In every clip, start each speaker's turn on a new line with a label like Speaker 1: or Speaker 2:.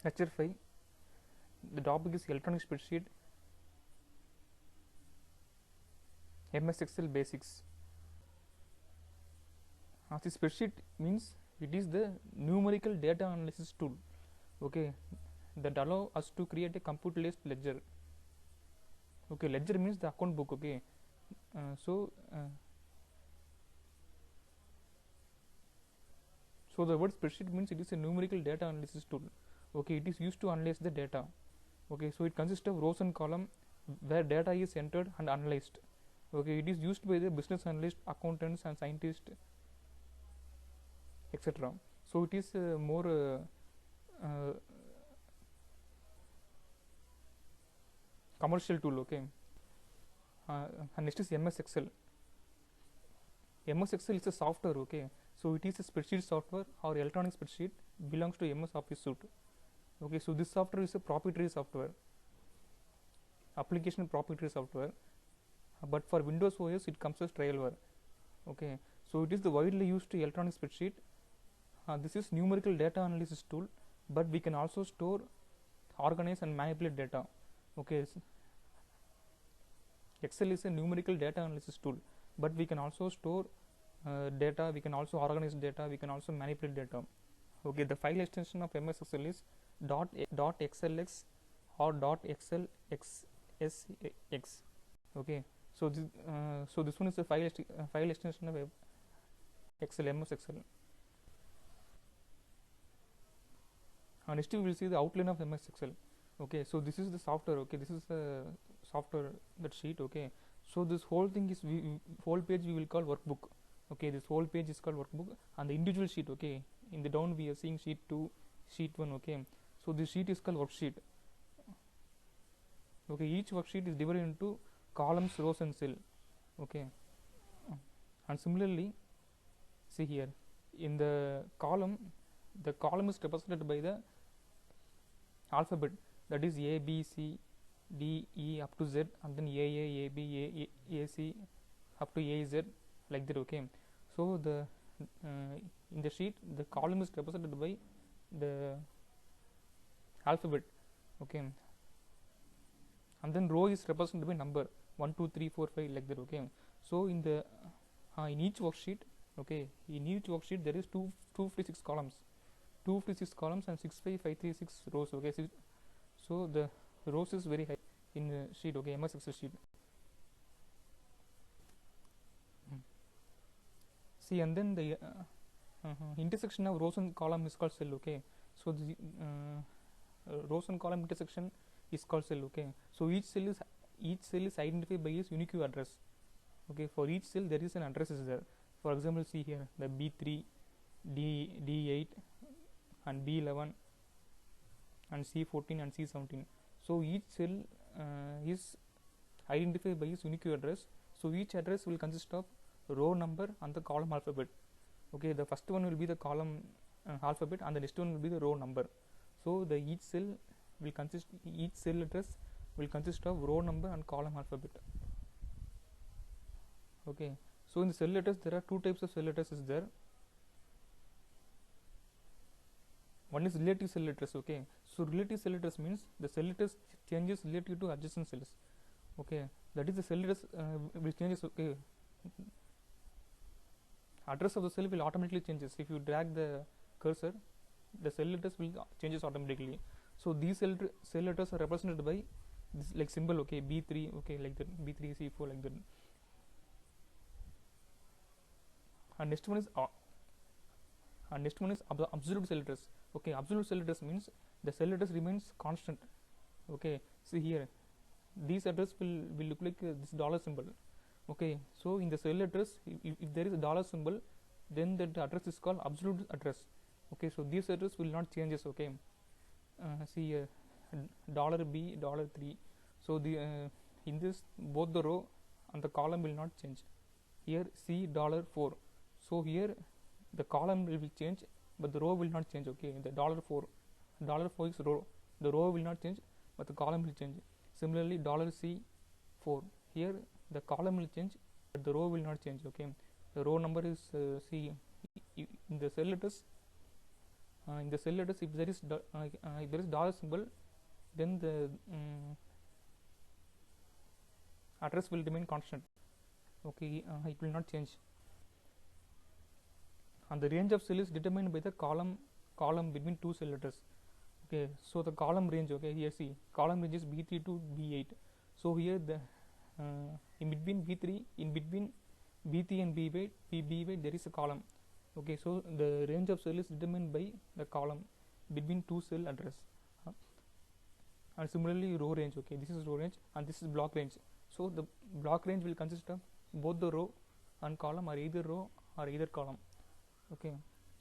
Speaker 1: Lecture 5. The topic is electronic spreadsheet, MS Excel basics. The spreadsheet means it is the numerical data analysis tool, okay, that allow us to create a computer-based ledger. Okay, ledger means the account book. Okay, so the word spreadsheet means it is a numerical data analysis tool. Okay, it is used to analyze the data. Okay, so it consists of rows and column where data is entered and analyzed. Okay, it is used by the business analyst, accountants and scientists, etc. So it is more commercial tool. Okay, and next is MS Excel. MS Excel is a software. Okay, so it is a spreadsheet software or electronic spreadsheet belongs to MS Office suite. Okay, so this software is a proprietary software, application proprietary software, but for Windows OS it comes as trialware. Okay, so it is the widely used electronic spreadsheet. This is numerical data analysis tool, but we can also store, organize and manipulate data. Okay, Excel is a numerical data analysis tool, but we can also store data, we can also organize data, we can also manipulate data. Okay, the file extension of MS Excel is .xlx or .xlxsx. Okay, so this one is the file extension of Excel, MS Excel. Next we will see the outline of MS Excel. Okay, so this is the software. Okay, this is the software, that sheet. Okay, so this whole thing is whole page we will call workbook. Okay, this whole page is called workbook, and the individual sheet. Okay, in the down we are seeing sheet 2, sheet 1. Okay, so this sheet is called worksheet. Okay, each worksheet is divided into columns, rows and cell. Okay, and similarly, see here in the column is represented by the alphabet, that is A, B, C, D, E up to Z, and then A, B, A, C up to A, Z, like that. Okay, so the in the sheet the column is represented by the alphabet. Okay, and then row is represented by number 1, 2, 3, 4, 5, like that. Okay, so in the in each worksheet, okay, in each worksheet there is 256 columns, 256 columns and 65536 rows. Okay, so the rows is very high in the sheet. Okay, MS Excel sheet. See, and then the intersection of rows and column is called cell. Okay, so the rows and column intersection is called cell. Okay, so each cell is identified by its unique address. Okay, for each cell there is an address is there. For example, see here the B3, D8 and B11 and C14 and C17. So each cell is identified by its unique address. So each address will consist of row number and the column alphabet. Okay, the first one will be the column alphabet and the next one will be the row number. So the each cell address will consist of row number and column alphabet. Okay, so in the cell address there are two types of cell address is there. One is relative cell address. Okay, so relative cell address means the cell address changes relative to adjacent cells. Okay, that is the cell address will changes. Okay, address of the cell will automatically changes. If you drag the cursor, the cell address will changes automatically. So these cell address are represented by this like symbol. Okay, B3. Okay, like that, B3, C4, like that. And next one is absolute cell address. Okay, absolute cell address means the cell address remains constant. Okay, see here these address will look like this dollar symbol. Okay, so in the cell address if there is a dollar symbol, then that address is called absolute address. Okay, so this address will not changes. Okay, see here $B, $3. So the in this both the row and the column will not change. Here C $4. So here the column will change, but the row will not change. Okay, the $4 is row, the row will not change, but the column will change. Similarly, $C4, here the column will change, but the row will not change. Okay, the row number is C in the cell address. in the cell address, if there is dollar symbol, then the address will remain constant. Okay, it will not change. And the range of cell is determined by the column between two cell address. Okay, so the column range, okay, here see column range is B3 to B8. So here the in between B3 and B8 there is a column. Okay, so the range of cell is determined by the column between two cell address. And similarly row range, okay, this is row range and this is block range. So the block range will consist of both the row and column, or either row or either column. Okay,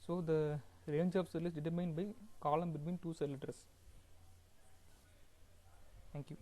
Speaker 1: so the range of cell is determined by column between two cell address. Thank you.